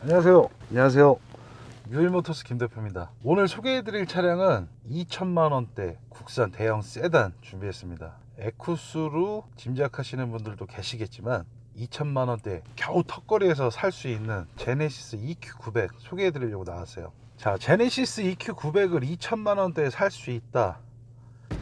안녕하세요. 안녕하세요. 유일모터스 김대표입니다. 오늘 소개해드릴 차량은 2천만원대 국산 대형 세단 준비했습니다. 에쿠스로 짐작하시는 분들도 계시겠지만 2천만원대 겨우 턱걸이에서 살 수 있는 제네시스 EQ900 소개해드리려고 나왔어요. 자, 제네시스 EQ900을 2천만원대에 살 수 있다,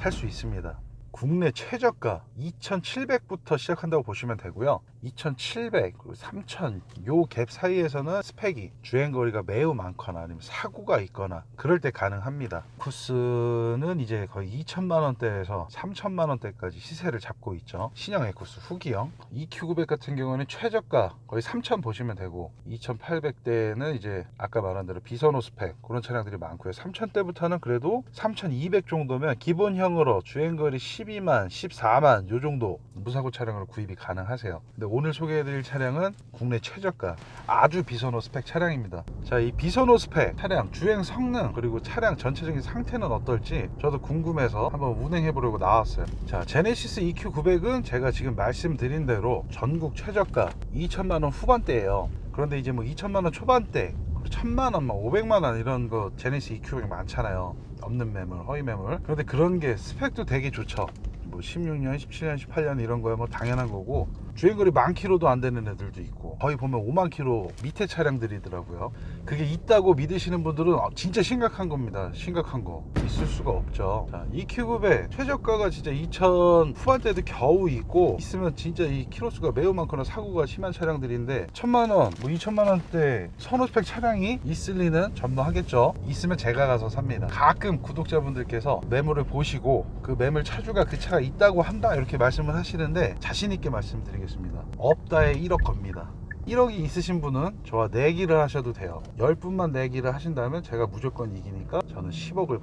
살 수 있습니다. 국내 최저가 2,700부터 시작한다고 보시면 되고요. 2,700 그리고 3,000 요 갭 사이에서는 스펙이 주행거리가 매우 많거나 아니면 사고가 있거나 그럴 때 가능합니다. 에쿠스는 이제 거의 2천만원대에서 3천만원대까지 시세를 잡고 있죠. 신형 에쿠스 후기형 EQ900 같은 경우는 최저가 거의 3,000 보시면 되고 2,800대는 이제 아까 말한 대로 비선호 스펙 그런 차량들이 많고요. 3,000대부터는 그래도 3,200 정도면 기본형으로 주행거리 12만 14만 요 정도 무사고 차량으로 구입이 가능하세요. 근데 오늘 소개해드릴 차량은 국내 최저가 아주 비선호 스펙 차량입니다. 자, 이 비선호 스펙 차량 주행 성능 그리고 차량 전체적인 상태는 어떨지 저도 궁금해서 한번 운행해 보려고 나왔어요. 자, 제네시스 EQ900은 제가 지금 말씀드린 대로 전국 최저가 2천만원 후반대예요. 그런데 이제 뭐 2천만원 초반대 1,000만원, 500만원 이런 거 제네시스 EQ900 많잖아요. 없는 매물, 허위 매물. 그런데 그런 게 스펙도 되게 좋죠. 뭐 16년, 17년, 18년 이런 거야 뭐 당연한 거고, 주행거리 10,000km도 안 되는 애들도 있고 거의 보면 50,000km 밑에 차량들이더라고요. 그게 있다고 믿으시는 분들은 진짜 심각한 겁니다. 심각한 거 있을 수가 없죠. 자, EQ900 최저가가 진짜 2,000 후반대도 겨우 있고 있으면 진짜 이 키로수가 매우 많거나 사고가 심한 차량들인데 1,000만원, 뭐 2천만원대 선호 스펙 차량이 있을 리는 전무하겠죠. 있으면 제가 가서 삽니다. 가끔 구독자분들께서 매물을 보시고 그 매물 차주가 그 차가 있다고 한다 이렇게 말씀을 하시는데 자신있게 말씀드리겠습니다. 없다에 1억 겁니다. 1억이 있으신 분은 저와 내기를 하셔도 돼요. 10분만 내기를 하신다면 제가 무조건 이기니까 저는 10억을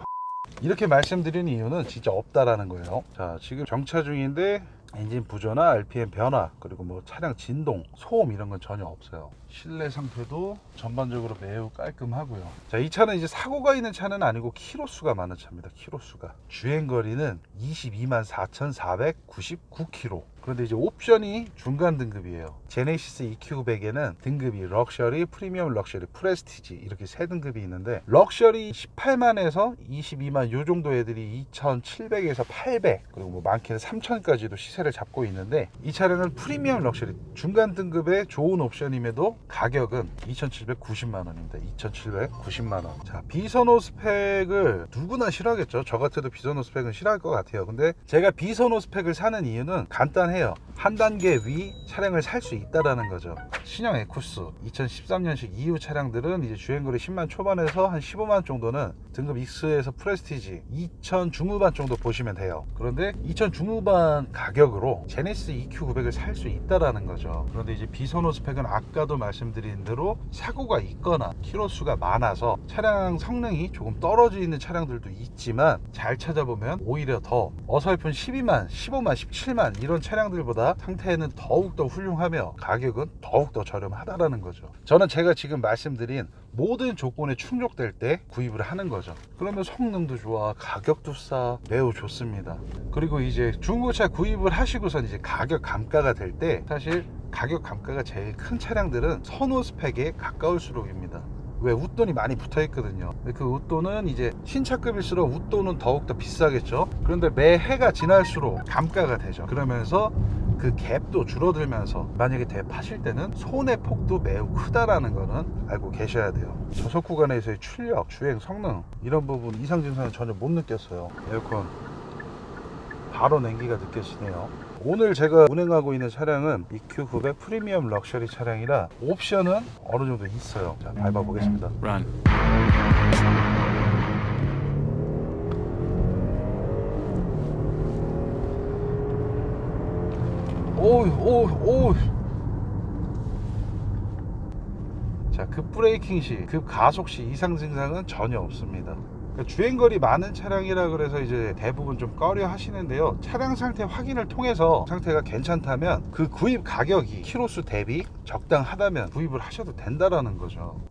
이렇게 말씀드리는 이유는 진짜 없다라는 거예요. 자, 지금 정차 중인데 엔진 부조나 RPM 변화 그리고 뭐 차량 진동, 소음 이런 건 전혀 없어요. 실내 상태도 전반적으로 매우 깔끔하고요. 자, 이 차는 이제 사고가 있는 차는 아니고 키로수가 많은 차입니다. 키로수가 주행거리는 22만 4,499km. 그런데 이제 옵션이 중간 등급이에요. 제네시스 EQ900에는 등급이 럭셔리, 프리미엄 럭셔리, 프레스티지 이렇게 세 등급이 있는데 럭셔리 18만에서 22만 요 정도 애들이 2,700에서 800 그리고 뭐 많게는 3,000까지도 시세를 잡고 있는데, 이 차량은 프리미엄 럭셔리 중간 등급의 좋은 옵션임에도 가격은 2,790만원입니다. 2,790만원. 자, 비선호 스펙을 누구나 싫어하겠죠. 저 같아도 비선호 스펙은 싫어할 것 같아요. 근데 제가 비선호 스펙을 사는 이유는 간단해요. 한 단계 위 차량을 살 수 있다라는 거죠. 신형 에쿠스 2013년식 이후 차량들은 이제 주행거리 10만 초반에서 한 15만 정도는 등급 X에서 프레스티지 2,000 중후반 정도 보시면 돼요. 그런데 2,000 중후반 가격으로 제네시스 EQ900을 살 수 있다라는 거죠. 그런데 이제 비선호 스펙은 아까도 말씀드린 대로 사고가 있거나 키로수가 많아서 차량 성능이 조금 떨어지는 차량들도 있지만 잘 찾아보면 오히려 더 어설픈 12만, 15만, 17만 이런 차량들보다 상태는 더욱더 훌륭하며 가격은 더욱더 저렴하다라는 거죠. 저는 제가 지금 말씀드린 모든 조건에 충족될 때 구입을 하는 거죠. 그러면 성능도 좋아, 가격도 싸, 매우 좋습니다. 그리고 이제 중고차 구입을 하시고선 이제 가격 감가가 될 때 사실 가격 감가가 제일 큰 차량들은 선호 스펙에 가까울수록입니다. 왜? 웃돈이 많이 붙어 있거든요. 그 웃돈은 이제 신차급일수록 웃돈은 더욱더 비싸겠죠. 그런데 매해가 지날수록 감가가 되죠. 그러면서 그 갭도 줄어들면서 만약에 대파실 때는 손해폭도 매우 크다라는 거는 알고 계셔야 돼요. 저속 구간에서의 출력, 주행 성능 이런 부분 이상 증상은 전혀 못 느꼈어요. 에어컨 바로 냉기가 느껴지네요. 오늘 제가 운행하고 있는 차량은 EQ900 프리미엄 럭셔리 차량이라 옵션은 어느 정도 있어요. 자, 밟아 보겠습니다. Run. 오우. 자, 급 브레이킹 시, 급 가속 시 이상 증상은 전혀 없습니다. 주행거리 많은 차량이라 그래서 이제 대부분 좀 꺼려 하시는데요. 차량 상태 확인을 통해서 상태가 괜찮다면 그 구입 가격이 키로수 대비 적당하다면 구입을 하셔도 된다라는 거죠.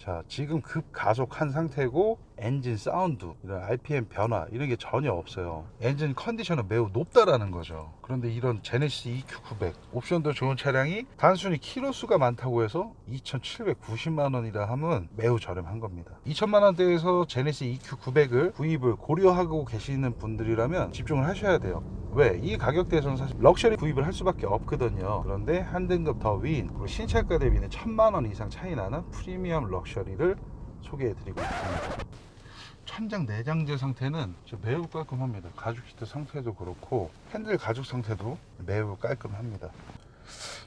자, 지금 급가속한 상태고 엔진 사운드, 이런 RPM 변화 이런 게 전혀 없어요. 엔진 컨디션은 매우 높다라는 거죠. 그런데 이런 제네시스 EQ900 옵션도 좋은 차량이 단순히 키로수가 많다고 해서 2,790만 원이라 하면 매우 저렴한 겁니다. 2천만 원대에서 제네시스 EQ900을 구입을 고려하고 계시는 분들이라면 집중을 하셔야 돼요. 왜? 이 가격대에서는 사실 럭셔리 구입을 할 수밖에 없거든요. 그런데 한 등급 더 위인, 그리고 신차가 대비는 1,000만 원 이상 차이 나는 프리미엄 럭셔리를 소개해 드리고 있습니다. 천장 내장재 상태는 매우 깔끔합니다. 가죽 시트 상태도 그렇고 핸들 가죽 상태도 매우 깔끔합니다.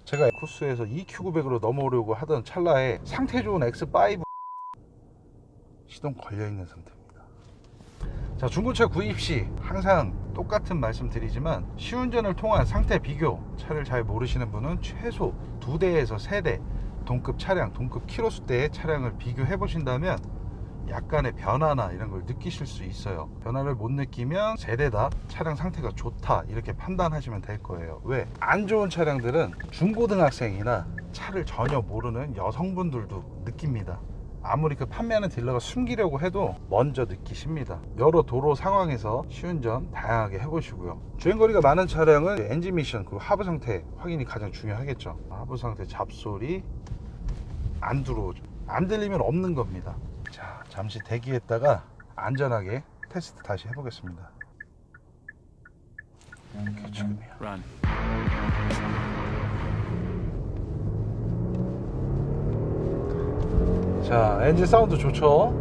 제가 에쿠스에서 EQ900으로 넘어오려고 하던 찰나에 상태 좋은 X5 시동 걸려있는 상태입니다. 자, 중고차 구입 시 항상 똑같은 말씀 드리지만 시운전을 통한 상태 비교, 차를 잘 모르시는 분은 최소 2대에서 3대 동급 차량, 동급 키로수대의 차량을 비교해 보신다면 약간의 변화나 이런 걸 느끼실 수 있어요. 변화를 못 느끼면 세대다 차량 상태가 좋다 이렇게 판단하시면 될 거예요. 왜? 안 좋은 차량들은 중고등학생이나 차를 전혀 모르는 여성분들도 느낍니다. 아무리 그 판매하는 딜러가 숨기려고 해도 먼저 느끼십니다. 여러 도로 상황에서 시운전 다양하게 해보시고요. 주행거리가 많은 차량은 엔진 미션 그리고 하부 상태 확인이 가장 중요하겠죠. 하부 상태 잡소리 안 들어오죠. 안 들리면 없는 겁니다. 자, 잠시 대기했다가 안전하게 테스트 다시 해보겠습니다. 이렇게 지금이요. 자, 엔진 사운드 좋죠.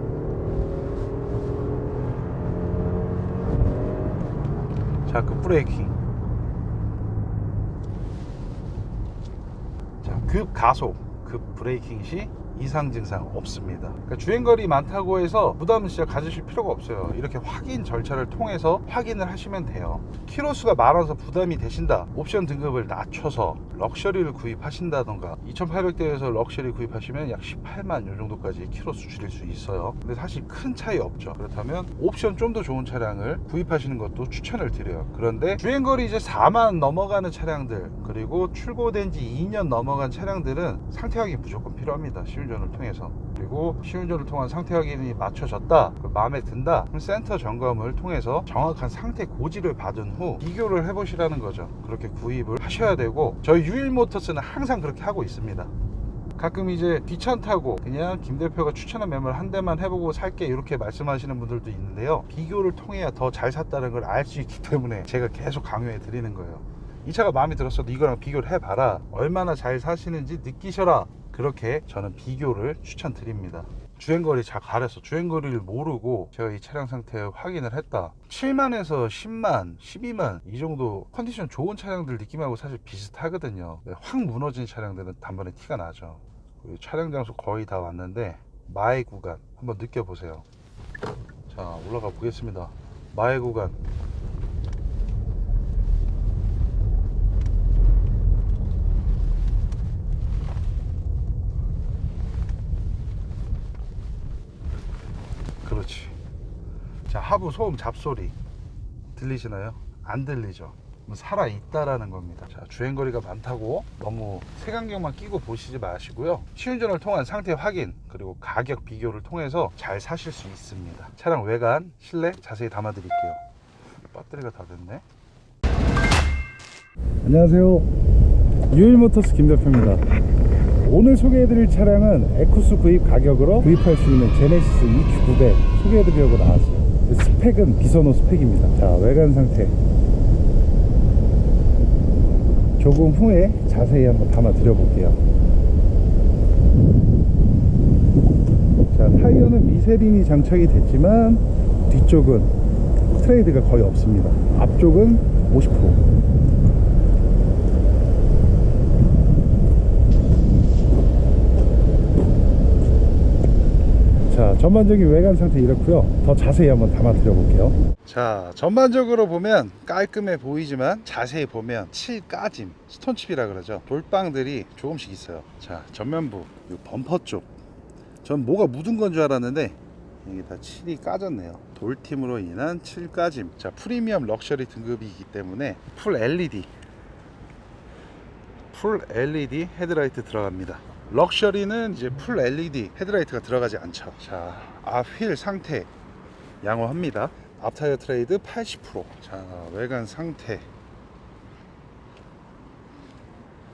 자, 급 브레이킹. 자, 급 가속, 급 브레이킹 시 이상 증상 없습니다. 그러니까 주행거리 많다고 해서 부담은 진짜 가지실 필요가 없어요. 이렇게 확인 절차를 통해서 확인을 하시면 돼요. 키로수가 많아서 부담이 되신다, 옵션 등급을 낮춰서 럭셔리를 구입하신다던가 2,800대에서 럭셔리 구입하시면 약 18만 요 정도까지 키로수 줄일 수 있어요. 근데 사실 큰 차이 없죠. 그렇다면 옵션 좀 더 좋은 차량을 구입하시는 것도 추천을 드려요. 그런데 주행거리 이제 4만 넘어가는 차량들, 그리고 출고된 지 2년 넘어간 차량들은 상태 확인 무조건 필요합니다. 시운전을 통해서. 그리고 시운전을 통한 상태 확인이 맞춰졌다, 마음에 든다, 그럼 센터 점검을 통해서 정확한 상태 고지를 받은 후 비교를 해보시라는 거죠. 그렇게 구입을 하셔야 되고, 저희 유일모터스는 항상 그렇게 하고 있습니다. 가끔 이제 귀찮다고 그냥 김 대표가 추천한 매물 한 대만 해보고 살게 이렇게 말씀하시는 분들도 있는데요, 비교를 통해야 더 잘 샀다는 걸 알 수 있기 때문에 제가 계속 강요해 드리는 거예요. 이 차가 마음에 들었어도 이거랑 비교를 해봐라, 얼마나 잘 사시는지 느끼셔라. 그렇게 저는 비교를 추천드립니다. 주행거리 잘 가려서 주행거리를 모르고 제가 이 차량 상태 확인을 했다, 7만에서 10만, 12만 이 정도 컨디션 좋은 차량들 느낌하고 사실 비슷하거든요. 확 무너진 차량들은 단번에 티가 나죠. 촬영 장소 거의 다 왔는데 마의 구간 한번 느껴보세요. 자, 올라가 보겠습니다. 마의 구간. 그렇지. 자, 하부 소음 잡소리 들리시나요? 안 들리죠? 살아있다라는 겁니다. 자, 주행거리가 많다고 너무 색안경만 끼고 보시지 마시고요, 시운전을 통한 상태 확인 그리고 가격 비교를 통해서 잘 사실 수 있습니다. 차량 외관, 실내 자세히 담아 드릴게요. 배터리가 다 됐네. 안녕하세요, 유일모터스 김 대표입니다. 오늘 소개해드릴 차량은 에쿠스 구입 가격으로 구입할 수 있는 제네시스 EQ900 소개해드리려고 나왔어요. 스펙은 비선호 스펙입니다. 자, 외관 상태 조금 후에 자세히 한번 담아 드려볼게요. 자, 타이어는 미쉐린이 장착이 됐지만 뒤쪽은 트레이드가 거의 없습니다. 앞쪽은 50%. 자, 전반적인 외관 상태 이렇고요. 더 자세히 한번 담아 드려볼게요. 자, 전반적으로 보면 깔끔해 보이지만 자세히 보면 칠까짐, 스톤칩이라 그러죠. 돌빵들이 조금씩 있어요. 자, 전면부, 이 범퍼 쪽, 전 뭐가 묻은 건 줄 알았는데 이게 다 칠이 까졌네요. 돌팀으로 인한 칠까짐. 자, 프리미엄 럭셔리 등급이기 때문에 풀 LED 헤드라이트 들어갑니다. 럭셔리는 이제 풀 LED 헤드라이트가 들어가지 않죠. 자, 앞 휠 상태 양호합니다. 앞 타이어 트레이드 80%. 자, 외관 상태.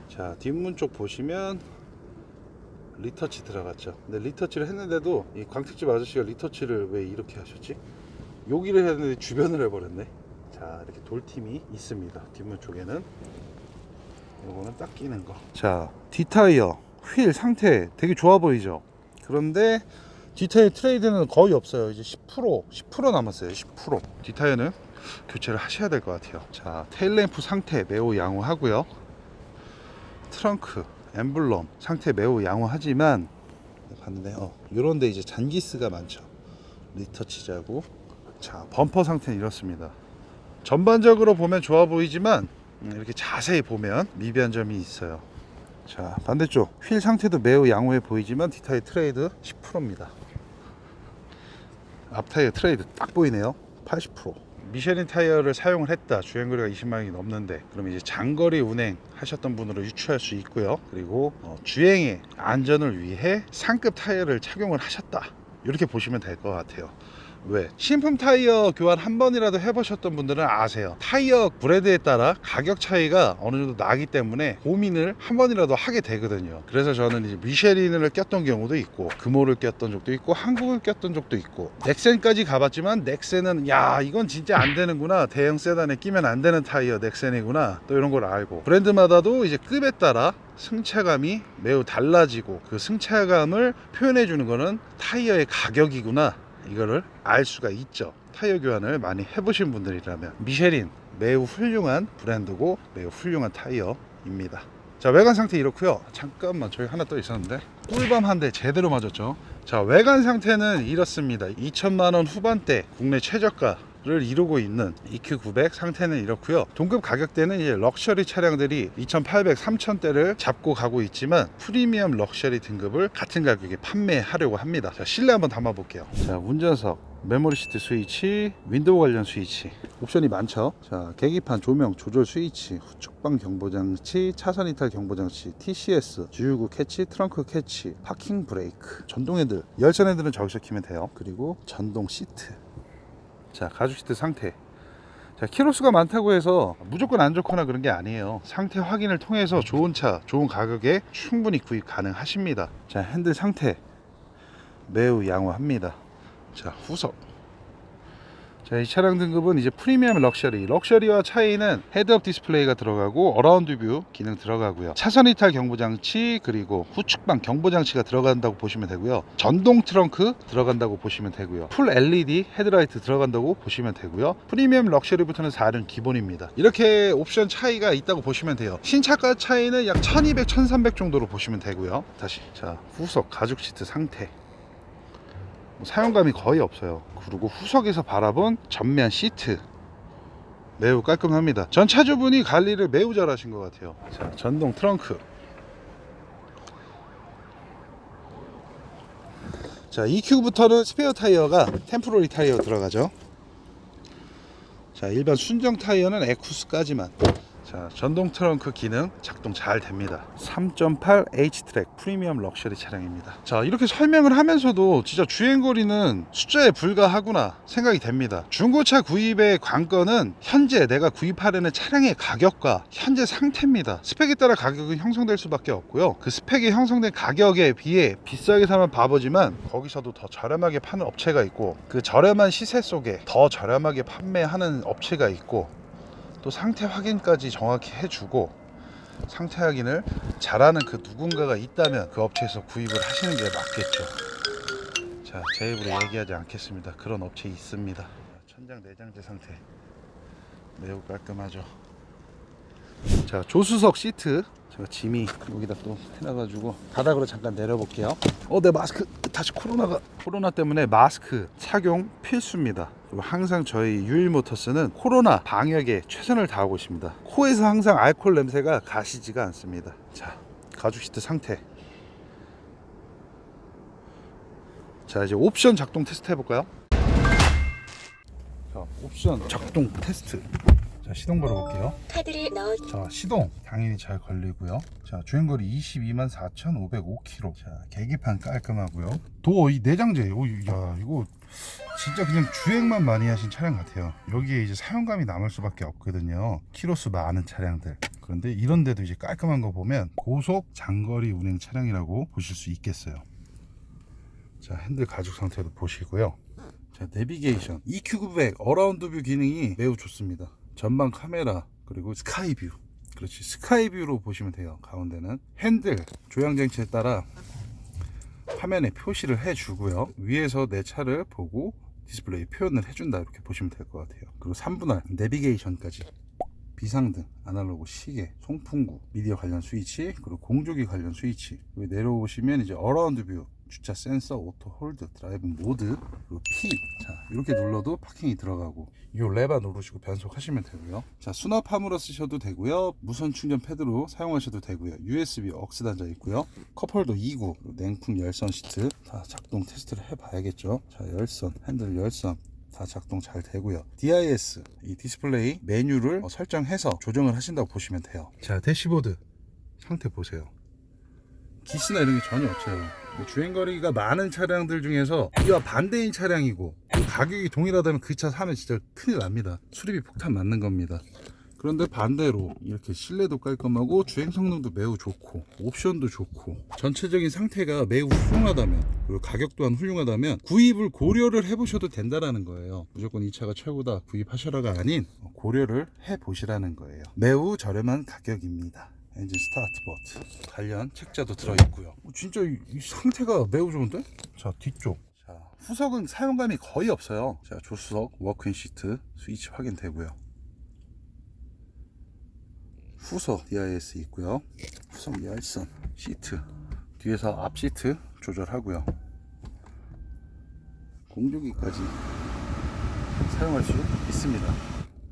자, 뒷문 쪽 보시면 리터치 들어갔죠. 근데 리터치를 했는데도 이 광택집 아저씨가 리터치를 왜 이렇게 하셨지? 여기를 했는데 주변을 해버렸네. 자, 이렇게 돌팀이 있습니다. 뒷문 쪽에는. 요거는 딱 끼는 거. 자, 뒷타이어 휠 상태 되게 좋아 보이죠? 그런데 뒷타이어 트레이드는 거의 없어요. 이제 10% 남았어요. 10%. 뒷타이어는 교체를 하셔야 될 것 같아요. 자, 테일램프 상태 매우 양호하고요. 트렁크 엠블럼 상태 매우 양호하지만 봤는데 요런데 이제 잔기스가 많죠. 리터치 자국. 자, 범퍼 상태는 이렇습니다. 전반적으로 보면 좋아 보이지만 이렇게 자세히 보면 미비한 점이 있어요. 자, 반대쪽 휠 상태도 매우 양호해 보이지만 뒷타이어 트레이드 10%입니다. 앞 타이어 트레이드 딱 보이네요. 80%. 미쉐린 타이어를 사용을 했다. 주행거리가 20만원이 넘는데 그럼 이제 장거리 운행 하셨던 분으로 유추할 수 있고요. 그리고 주행의 안전을 위해 상급 타이어를 착용을 하셨다. 이렇게 보시면 될 것 같아요. 왜? 신품 타이어 교환 한 번이라도 해보셨던 분들은 아세요. 타이어 브랜드에 따라 가격 차이가 어느 정도 나기 때문에 고민을 한 번이라도 하게 되거든요. 그래서 저는 이제 미쉐린을 꼈던 경우도 있고 금호를 꼈던 적도 있고 한국을 꼈던 적도 있고 넥센까지 가봤지만 넥센은 야 이건 진짜 안 되는구나. 대형 세단에 끼면 안 되는 타이어 넥센이구나. 또 이런 걸 알고 브랜드마다도 이제 급에 따라 승차감이 매우 달라지고 그 승차감을 표현해 주는 거는 타이어의 가격이구나. 이거를 알 수가 있죠. 타이어 교환을 많이 해보신 분들이라면 미쉐린 매우 훌륭한 브랜드고 매우 훌륭한 타이어입니다. 자, 외관 상태 이렇고요. 잠깐만, 저기 하나 또 있었는데 꿀밤 한 대 제대로 맞았죠. 자, 외관 상태는 이렇습니다. 2천만원 후반대 국내 최저가를 이루고 있는 EQ900 상태는 이렇고요. 동급 가격대는 이제 럭셔리 차량들이 2,800, 3,000대를 잡고 가고 있지만 프리미엄 럭셔리 등급을 같은 가격에 판매하려고 합니다. 자, 실내 한번 담아 볼게요. 자, 운전석 메모리 시트 스위치, 윈도우 관련 스위치 옵션이 많죠. 자, 계기판 조명 조절 스위치, 후측방 경보장치, 차선 이탈 경보장치, TCS, 주유구 캐치, 트렁크 캐치, 파킹 브레이크, 전동 핸들, 열선 핸들은 저기서 키면 돼요. 그리고 전동 시트. 자, 가죽 시트 상태. 자, 키로수가 많다고 해서 무조건 안 좋거나 그런 게 아니에요. 상태 확인을 통해서 좋은 차, 좋은 가격에 충분히 구입 가능하십니다. 자, 핸들 상태 매우 양호합니다. 자, 후석. 자, 이 차량 등급은 이제 프리미엄 럭셔리. 럭셔리와 차이는 헤드업 디스플레이가 들어가고 어라운드 뷰 기능 들어가고요. 차선 이탈 경보장치 그리고 후측방 경보장치가 들어간다고 보시면 되고요. 전동 트렁크 들어간다고 보시면 되고요. 풀 LED 헤드라이트 들어간다고 보시면 되고요. 프리미엄 럭셔리부터는 4륜 기본입니다. 이렇게 옵션 차이가 있다고 보시면 돼요. 신차가 차이는 약 1200, 1300 정도로 보시면 되고요. 다시, 자, 후석 가죽 시트 상태. 사용감이 거의 없어요. 그리고 후석에서 바라본 전면 시트 매우 깔끔합니다. 전 차주분이 관리를 매우 잘 하신 것 같아요. 자, 전동 트렁크. 자, EQ부터는 스페어 타이어가 템포러리 타이어 들어가죠. 자, 일반 순정 타이어는 에쿠스까지만. 자, 전동 트렁크 기능 작동 잘 됩니다. 3.8 H트랙 프리미엄 럭셔리 차량입니다. 자, 이렇게 설명을 하면서도 진짜 주행거리는 숫자에 불과하구나 생각이 됩니다. 중고차 구입의 관건은 현재 내가 구입하려는 차량의 가격과 현재 상태입니다. 스펙에 따라 가격은 형성될 수밖에 없고요. 그 스펙이 형성된 가격에 비해 비싸게 사면 바보지만 거기서도 더 저렴하게 파는 업체가 있고 그 저렴한 시세 속에 더 저렴하게 판매하는 업체가 있고 또 상태 확인까지 정확히 해주고 상태 확인을 잘하는 그 누군가가 있다면 그 업체에서 구입을 하시는 게 맞겠죠. 자, 제 입으로 얘기하지 않겠습니다. 그런 업체 있습니다. 천장 내장재 상태 매우 깔끔하죠. 자, 조수석 시트 제가 짐이 여기다 또 해놔가지고 바닥으로 잠깐 내려볼게요. 내 마스크 다시 코로나 때문에 마스크 착용 필수입니다. 그리고 항상 저희 유일모터스는 코로나 방역에 최선을 다하고 있습니다. 코에서 항상 알코올 냄새가 가시지가 않습니다. 자, 가죽 시트 상태. 자, 이제 옵션 작동 테스트 해볼까요? 자, 옵션 작동 테스트. 자, 자, 시동 걸어볼게요. 카드를 넣어. 자, 시동 당연히 잘 걸리고요. 자, 주행거리 224,505km. 자, 계기판 깔끔하고요. 도어 이 내장재, 오, 야, 이거 진짜 그냥 주행만 많이 하신 차량 같아요. 여기에 이제 사용감이 남을 수밖에 없거든요. 키로수 많은 차량들. 그런데 이런데도 이제 깔끔한 거 보면 고속 장거리 운행 차량이라고 보실 수 있겠어요. 자, 핸들 가죽 상태도 보시고요. 자, 내비게이션 EQ900 어라운드 뷰 기능이 매우 좋습니다. 전방 카메라 그리고 스카이뷰, 그렇지, 스카이뷰로 보시면 돼요. 가운데는 핸들 조향 장치에 따라 화면에 표시를 해주고요. 위에서 내 차를 보고 디스플레이 표현을 해준다, 이렇게 보시면 될 것 같아요. 그리고 3분할 내비게이션까지, 비상등, 아날로그 시계, 송풍구, 미디어 관련 스위치, 그리고 공조기 관련 스위치. 여기 내려오시면 이제 어라운드 뷰, 주차 센서, 오토 홀드, 드라이브 모드, 그리고 P. 자, 이렇게 눌러도 파킹이 들어가고, 이 레바 누르시고 변속하시면 되고요. 자, 수납함으로 쓰셔도 되고요. 무선 충전 패드로 사용하셔도 되고요. USB 억스 단자 있고요. 컵홀더 2구, 냉풍 열선 시트. 다 작동 테스트를 해봐야겠죠. 자, 열선, 핸들 열선 다 작동 잘 되고요. DIS, 이 디스플레이 메뉴를 설정해서 조정을 하신다고 보시면 돼요. 자, 대시보드 상태 보세요. 기스나 이런 게 전혀 없어요. 주행거리가 많은 차량들 중에서 이와 반대인 차량이고 가격이 동일하다면 그 차 사면 진짜 큰일 납니다. 수리비 폭탄 맞는 겁니다. 그런데 반대로 이렇게 실내도 깔끔하고 주행 성능도 매우 좋고 옵션도 좋고 전체적인 상태가 매우 훌륭하다면, 그리고 가격 또한 훌륭하다면 구입을 고려를 해보셔도 된다라는 거예요. 무조건 이 차가 최고다 구입하셔라가 아닌 고려를 해보시라는 거예요. 매우 저렴한 가격입니다. 엔진 스타트 버튼, 관련 책자도 들어있고요. 진짜 이 상태가 매우 좋은데? 자, 뒤쪽. 자, 후석은 사용감이 거의 없어요. 자, 조수석, 워크인 시트, 스위치 확인되고요. 후석 DIS 있고요. 후석 열선, 시트, 뒤에서 앞 시트 조절하고요. 공조기까지 사용할 수 있습니다.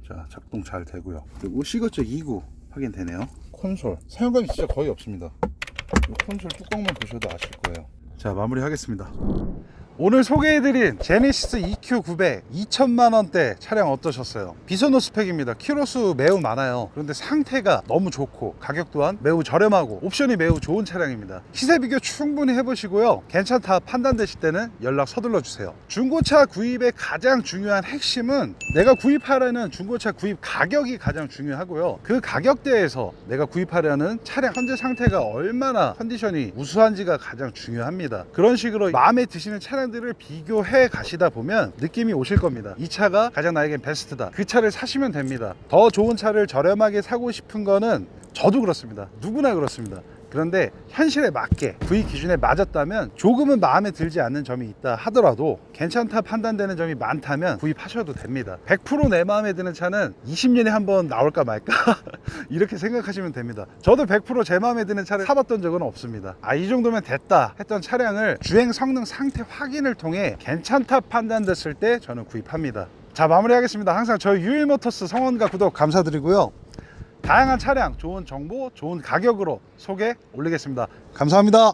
자, 작동 잘 되고요. 그리고 시거적 2구 확인되네요. 콘솔 사용감이 진짜 거의 없습니다. 콘솔 뚜껑만 보셔도 아실 거예요. 자, 마무리 하겠습니다. 오늘 소개해드린 제네시스 EQ900 2천만원대 차량 어떠셨어요? 비소노 스펙입니다. 키로수 매우 많아요. 그런데 상태가 너무 좋고 가격 또한 매우 저렴하고 옵션이 매우 좋은 차량입니다. 시세 비교 충분히 해보시고요. 괜찮다 판단되실 때는 연락 서둘러 주세요. 중고차 구입의 가장 중요한 핵심은 내가 구입하려는 중고차 구입 가격이 가장 중요하고요. 그 가격대에서 내가 구입하려는 차량 현재 상태가 얼마나 컨디션이 우수한지가 가장 중요합니다. 그런 식으로 마음에 드시는 차량 들을 비교해 가시다 보면 느낌이 오실 겁니다. 이 차가 가장 나에겐 베스트다. 그 차를 사시면 됩니다. 더 좋은 차를 저렴하게 사고 싶은 거는 저도 그렇습니다. 누구나 그렇습니다. 그런데 현실에 맞게 구입 기준에 맞았다면 조금은 마음에 들지 않는 점이 있다 하더라도 괜찮다 판단되는 점이 많다면 구입하셔도 됩니다. 100% 내 마음에 드는 차는 20년에 한번 나올까 말까 이렇게 생각하시면 됩니다. 저도 100% 제 마음에 드는 차를 사봤던 적은 없습니다. 이 정도면 됐다 했던 차량을 주행 성능 상태 확인을 통해 괜찮다 판단됐을 때 저는 구입합니다. 자, 마무리하겠습니다. 항상 저희 유일모터스 성원과 구독 감사드리고요. 다양한 차량, 좋은 정보, 좋은 가격으로 소개 올리겠습니다. 감사합니다.